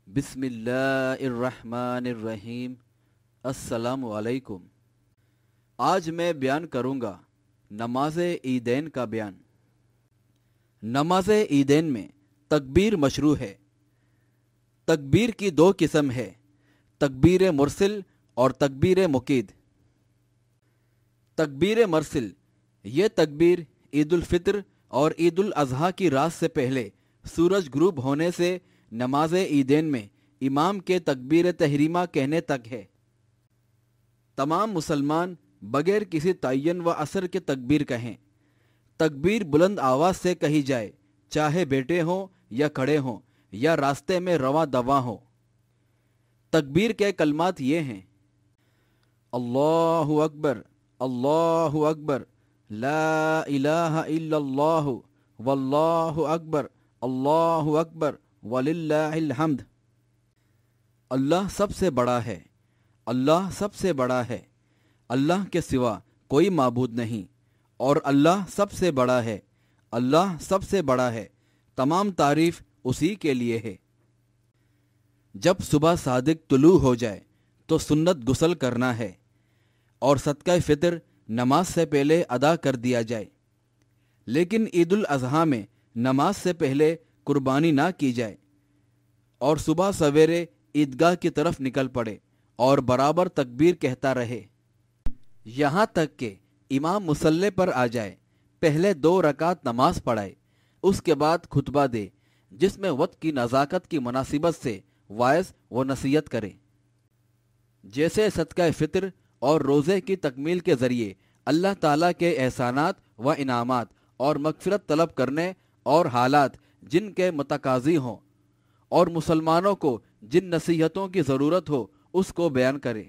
بسم اللہ الرحمن الرحیم۔ السلام علیکم۔ آج میں بیان کروں گا نماز عیدین کا بیان۔ نماز عیدین میں تکبیر مشروع ہے۔ تکبیر کی دو قسم ہے، تکبیر مرسل اور تکبیر مقید۔ تکبیر مرسل یہ تکبیر عید الفطر اور عید الاضحیٰ کی رات سے پہلے سورج غروب ہونے سے نماز عیدین میں امام کے تکبیر تحریمہ کہنے تک ہے۔ تمام مسلمان بغیر کسی تعین و اثر کے تکبیر کہیں۔ تکبیر بلند آواز سے کہی جائے، چاہے بیٹھے ہوں یا کھڑے ہوں یا راستے میں رواں دواں ہوں۔ تکبیر کے کلمات یہ ہیں: اللہ اکبر، اللہ اکبر، لا الہ الا اللہ، واللہ اکبر، اللہ اکبر، وللہ الحمد۔ اللہ سب سے بڑا ہے، اللہ سب سے بڑا ہے، اللہ کے سوا کوئی معبود نہیں، اور اللہ سب سے بڑا ہے، اللہ سب سے بڑا ہے، تمام تعریف اسی کے لیے ہے۔ جب صبح صادق طلوع ہو جائے تو سنت غسل کرنا ہے اور صدقہ فطر نماز سے پہلے ادا کر دیا جائے، لیکن عید الاضحیٰ میں نماز سے پہلے قربانی نہ کی جائے اور صبح سویرے عیدگاہ کی طرف نکل پڑے اور برابر تکبیر کہتا رہے یہاں تک کہ امام مصلی پر آ جائے، پہلے 2 رکعت نماز پڑھائے، اس کے بعد خطبہ دے جس میں وقت کی نزاکت کی مناسبت سے واعظ و نصیحت کرے، جیسے صدقہ فطر اور روزے کی تکمیل کے ذریعے اللہ تعالیٰ کے احسانات و انعامات اور مغفرت طلب کرنے اور حالات جن کے متقاضی ہوں اور مسلمانوں کو جن نصیحتوں کی ضرورت ہو اس کو بیان کرے،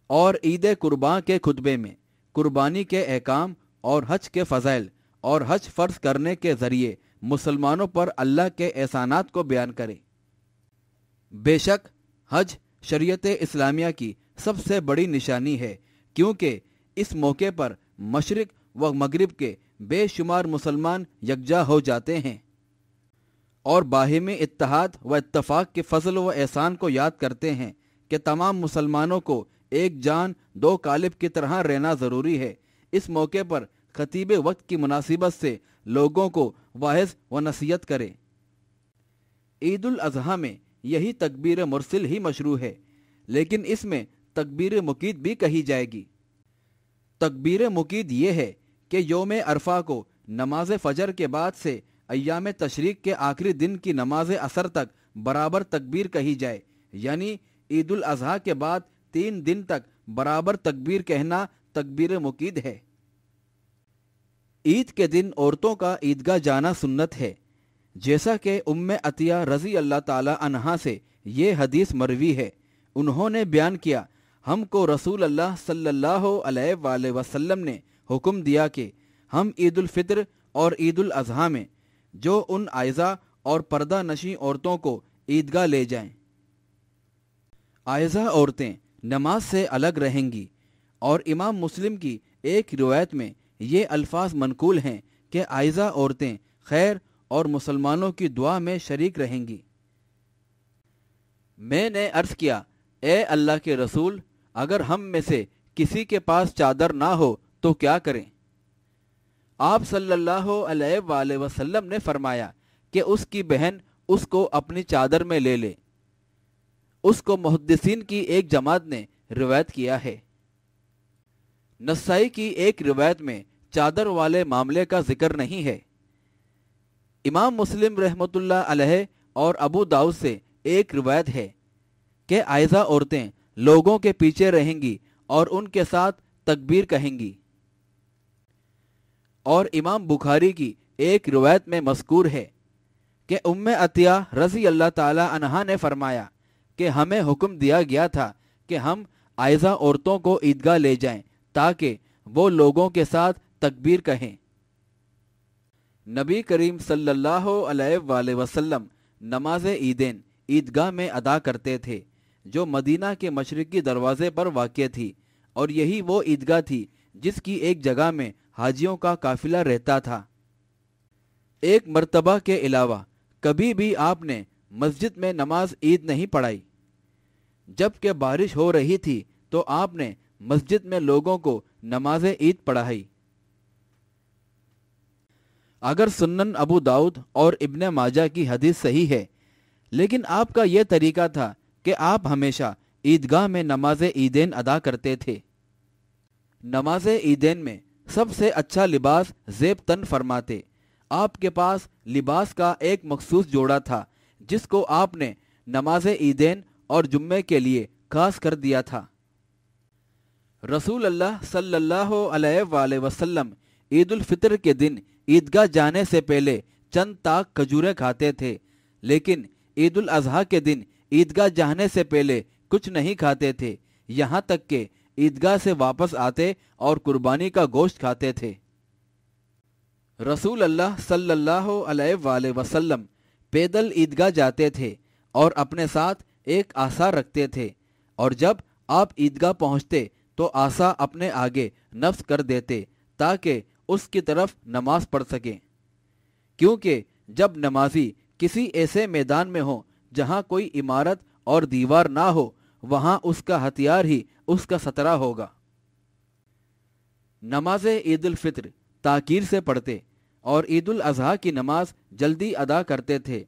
اور عید قرباں کے خطبے میں قربانی کے احکام اور حج کے فضائل اور حج فرض کرنے کے ذریعے مسلمانوں پر اللہ کے احسانات کو بیان کرے۔ بے شک حج شریعت اسلامیہ کی سب سے بڑی نشانی ہے، کیونکہ اس موقع پر مشرق و مغرب کے بے شمار مسلمان یکجا ہو جاتے ہیں اور باہمی اتحاد و اتفاق کے فضل و احسان کو یاد کرتے ہیں کہ تمام مسلمانوں کو ایک جان 2 قالب کی طرح رہنا ضروری ہے۔ اس موقع پر خطیب وقت کی مناسبت سے لوگوں کو واعظ و نصیحت کرے۔ عید الاضحیٰ میں یہی تکبیر مرسل ہی مشروع ہے، لیکن اس میں تکبیر مقید بھی کہی جائے گی۔ تکبیر مقید یہ ہے کہ یوم عرفہ کو نماز فجر کے بعد سے ایام تشریق کے آخری دن کی نماز عصر تک برابر تکبیر کہی جائے، یعنی عید الاضحیٰ کے بعد 3 دن تک برابر تکبیر کہنا تکبیر مقید ہے۔ عید کے دن عورتوں کا عیدگاہ جانا سنت ہے، جیسا کہ ام عطیہ رضی اللہ تعالی عنہا سے یہ حدیث مروی ہے۔ انہوں نے بیان کیا، ہم کو رسول اللہ صلی اللہ علیہ وآلہ وسلم نے حکم دیا کہ ہم عید الفطر اور عید الاضحیٰ میں جو ان عائزہ اور پردہ نشیں عورتوں کو عیدگاہ لے جائیں۔ عائزہ عورتیں نماز سے الگ رہیں گی، اور امام مسلم کی ایک روایت میں یہ الفاظ منقول ہیں کہ عائزہ عورتیں خیر اور مسلمانوں کی دعا میں شریک رہیں گی۔ میں نے عرض کیا، اے اللہ کے رسول، اگر ہم میں سے کسی کے پاس چادر نہ ہو تو کیا کریں؟ آپ صلی اللہ علیہ وآلہ وسلم نے فرمایا کہ اس کی بہن اس کو اپنی چادر میں لے لے۔ اس کو محدثین کی ایک جماعت نے روایت کیا ہے۔ نسائی کی ایک روایت میں چادر والے معاملے کا ذکر نہیں ہے۔ امام مسلم رحمۃ اللہ علیہ اور ابو داؤد سے ایک روایت ہے کہ عائزہ عورتیں لوگوں کے پیچھے رہیں گی اور ان کے ساتھ تکبیر کہیں گی، اور امام بخاری کی ایک روایت میں مذکور ہے کہ ام عطیہ رضی اللہ تعالی عنہا نے فرمایا کہ ہمیں حکم دیا گیا تھا کہ ہم عائزہ عورتوں کو عیدگاہ لے جائیں تاکہ وہ لوگوں کے ساتھ تکبیر کہیں۔ نبی کریم صلی اللہ علیہ وآلہ وسلم نماز عیدین عیدگاہ میں ادا کرتے تھے جو مدینہ کے مشرقی دروازے پر واقع تھی، اور یہی وہ عیدگاہ تھی جس کی ایک جگہ میں حاجیوں کا قافلہ رہتا تھا۔ ایک مرتبہ کے علاوہ کبھی بھی آپ نے مسجد میں نماز عید نہیں پڑھائی۔ جب کہ بارش ہو رہی تھی تو آپ نے مسجد میں لوگوں کو نماز عید پڑھائی۔ اگر سنن ابو داؤد اور ابن ماجہ کی حدیث صحیح ہے، لیکن آپ کا یہ طریقہ تھا کہ آپ ہمیشہ عیدگاہ میں نماز عیدین ادا کرتے تھے۔ نماز عیدین میں سب سے اچھا لباس زیب تن فرماتے۔ آپ کے پاس لباس کا ایک مخصوص جوڑا تھا جس کو آپ نے نماز عیدین اور جمعے کے لیے خاص کر دیا تھا۔ رسول اللہ صلی اللہ علیہ وآلہ وسلم عید الفطر کے دن عیدگاہ جانے سے پہلے چند تاک کھجوریں کھاتے تھے، لیکن عید الاضحیٰ کے دن عیدگاہ جانے سے پہلے کچھ نہیں کھاتے تھے، یہاں تک کہ عیدگاہ سے واپس آتے اور قربانی کا گوشت کھاتے تھے۔ رسول اللہ صلی اللہ علیہ وآلہ وسلم پیدل عیدگاہ جاتے تھے اور اپنے ساتھ ایک عصا رکھتے تھے، اور جب آپ عیدگاہ پہنچتے تو عصا اپنے آگے نصب کر دیتے تاکہ اس کی طرف نماز پڑھ سکیں، کیونکہ جب نمازی کسی ایسے میدان میں ہو جہاں کوئی عمارت اور دیوار نہ ہو، وہاں اس کا ہتھیار ہی اس کا سترہ ہوگا۔ نماز عید الفطر تاخیر سے پڑھتے اور عید الاضحیٰ کی نماز جلدی ادا کرتے تھے،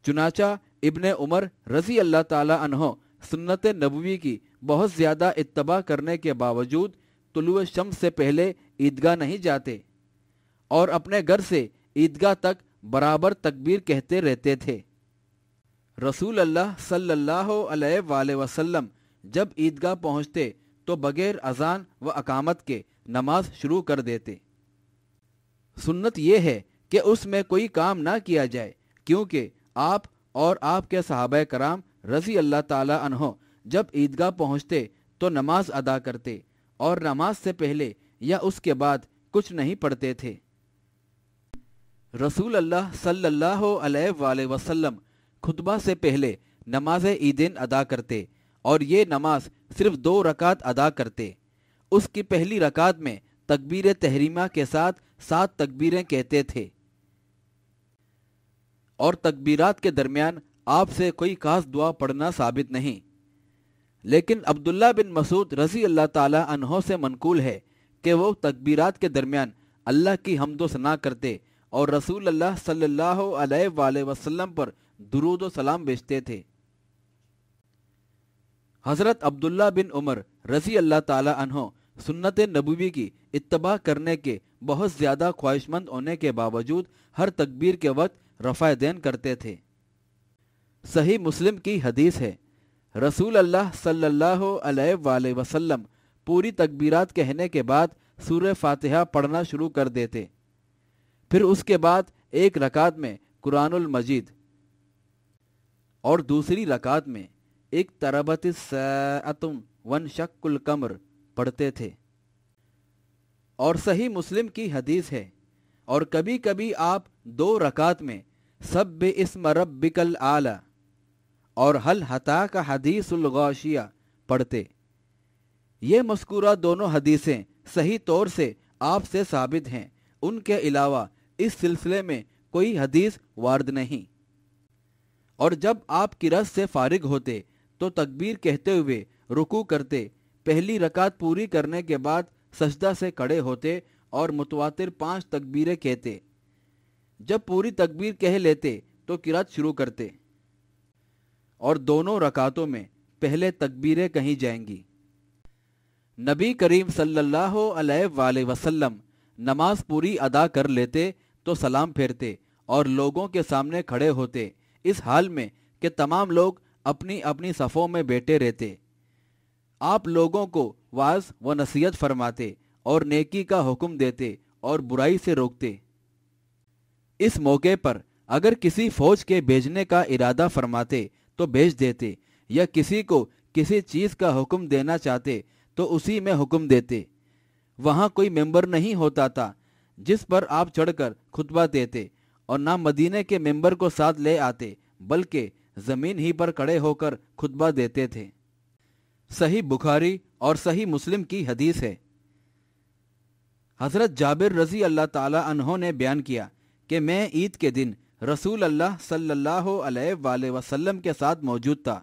چنانچہ ابن عمر رضی اللہ تعالی عنہ سنت نبوی کی بہت زیادہ اتباع کرنے کے باوجود طلوع شمس سے پہلے عیدگاہ نہیں جاتے اور اپنے گھر سے عیدگاہ تک برابر تکبیر کہتے رہتے تھے۔ رسول اللہ صلی اللہ علیہ وآلہ وسلم جب عیدگاہ پہنچتے تو بغیر اذان و اقامت کے نماز شروع کر دیتے۔ سنت یہ ہے کہ اس میں کوئی کام نہ کیا جائے، کیونکہ آپ اور آپ کے صحابہ کرام رضی اللہ تعالی عنہ جب عیدگاہ پہنچتے تو نماز ادا کرتے اور نماز سے پہلے یا اس کے بعد کچھ نہیں پڑھتے تھے۔ رسول اللہ صلی اللہ علیہ وآلہ وسلم خطبہ سے پہلے نماز عیدین ادا کرتے اور یہ نماز صرف 2 رکعت ادا کرتے۔ اس کی پہلی رکعت میں تکبیر تحریمہ کے ساتھ 7 تکبیریں کہتے تھے، اور تکبیرات کے درمیان آپ سے کوئی خاص دعا پڑھنا ثابت نہیں، لیکن عبداللہ بن مسعود رضی اللہ تعالی عنہ سے منقول ہے کہ وہ تکبیرات کے درمیان اللہ کی حمد و ثنا کرتے اور رسول اللہ صلی اللہ علیہ وآلہ وسلم پر درود و سلام بھیجتے تھے۔ حضرت عبداللہ بن عمر رضی اللہ تعالی عنہ سنت نبوی کی اتباع کرنے کے بہت زیادہ خواہش مند ہونے کے باوجود ہر تکبیر کے وقت رفع دین کرتے تھے۔ صحیح مسلم کی حدیث ہے، رسول اللہ صلی اللہ علیہ وآلہ وسلم پوری تکبیرات کہنے کے بعد سورہ فاتحہ پڑھنا شروع کر دیتے، پھر اس کے بعد ایک رکعت میں قرآن المجید اور دوسری رکعت میں اقتربت الساعۃ وانشق القمر پڑھتے تھے۔ اور صحیح مسلم کی حدیث ہے، اور کبھی کبھی آپ 2 رکعت میں سبح اسم ربک الاعلی اور هل اتاک حدیث الغاشیہ پڑھتے۔ یہ مذکورہ دونوں حدیثیں صحیح طور سے آپ سے ثابت ہیں، ان کے علاوہ اس سلسلے میں کوئی حدیث وارد نہیں۔ اور جب آپ قرأت سے فارغ ہوتے تو تکبیر کہتے ہوئے رکوع کرتے، پہلی رکعت پوری کرنے کے بعد سجدہ سے کھڑے ہوتے اور متواتر 5 تکبیریں کہتے۔ جب پوری تکبیر کہہ لیتے تو قرأت شروع کرتے، اور دونوں رکعتوں میں پہلے تکبیریں کہیں جائیں گی۔ نبی کریم صلی اللہ علیہ وآلہ وسلم نماز پوری ادا کر لیتے تو سلام پھیرتے اور لوگوں کے سامنے کھڑے ہوتے، اس حال میں کہ تمام لوگ اپنی اپنی صفوں میں بیٹھے رہتے۔ آپ لوگوں کو واعظ و نصیحت فرماتے اور نیکی کا حکم دیتے اور برائی سے روکتے۔ اس موقع پر اگر کسی فوج کے بھیجنے کا ارادہ فرماتے تو بھیج دیتے، یا کسی کو کسی چیز کا حکم دینا چاہتے تو اسی میں حکم دیتے۔ وہاں کوئی ممبر نہیں ہوتا تھا جس پر آپ چڑھ کر خطبہ دیتے، اور نہ مدینے کے ممبر کو ساتھ لے آتے، بلکہ زمین ہی پر کھڑے ہو کر خطبہ دیتے تھے۔ صحیح بخاری اور صحیح مسلم کی حدیث ہے، حضرت جابر رضی اللہ تعالی عنہ نے بیان کیا کہ میں عید کے دن رسول اللہ صلی اللہ علیہ وآلہ وسلم کے ساتھ موجود تھا۔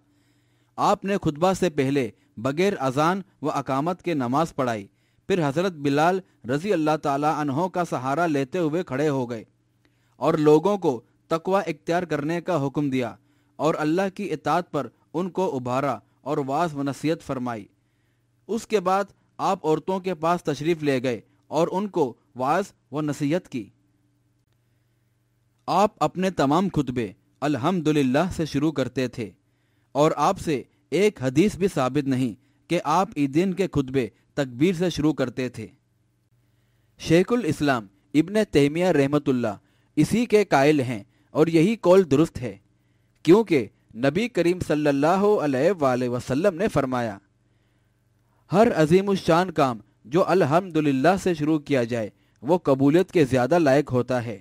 آپ نے خطبہ سے پہلے بغیر اذان و اقامت کے نماز پڑھائی، پھر حضرت بلال رضی اللہ تعالیٰ عنہ کا سہارا لیتے ہوئے کھڑے ہو گئے اور لوگوں کو تقوی اختیار کرنے کا حکم دیا اور اللہ کی اطاعت پر ان کو ابھارا اور واعظ و نصیحت فرمائی۔ اس کے بعد آپ عورتوں کے پاس تشریف لے گئے اور ان کو واعظ و نصیحت کی۔ آپ اپنے تمام خطبے الحمدللہ سے شروع کرتے تھے اور آپ سے ایک حدیث بھی ثابت نہیں کہ آپ عیدین کے خطبے تکبیر سے شروع کرتے تھے۔ شیخ الاسلام ابن تیمیہ رحمۃ اللہ اسی کے قائل ہیں اور یہی قول درست ہے، کیونکہ نبی کریم صلی اللہ علیہ وآلہ وسلم نے فرمایا، ہر عظیم الشان کام جو الحمدللہ سے شروع کیا جائے وہ قبولیت کے زیادہ لائق ہوتا ہے۔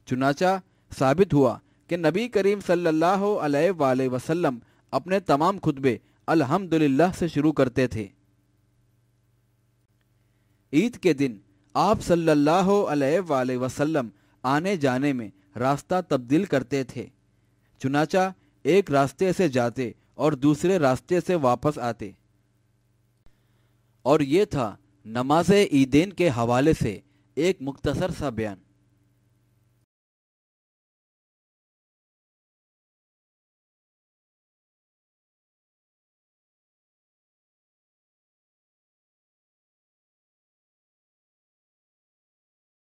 چنانچہ ثابت ہوا کہ نبی کریم صلی اللہ علیہ وآلہ وسلم اپنے تمام خطبے الحمدللہ سے شروع کرتے تھے۔ عید کے دن آپ صلی اللہ علیہ وآلہ وسلم آنے جانے میں راستہ تبدیل کرتے تھے، چنانچہ ایک راستے سے جاتے اور دوسرے راستے سے واپس آتے۔ اور یہ تھا نماز عیدین کے حوالے سے ایک مختصر سا بیان۔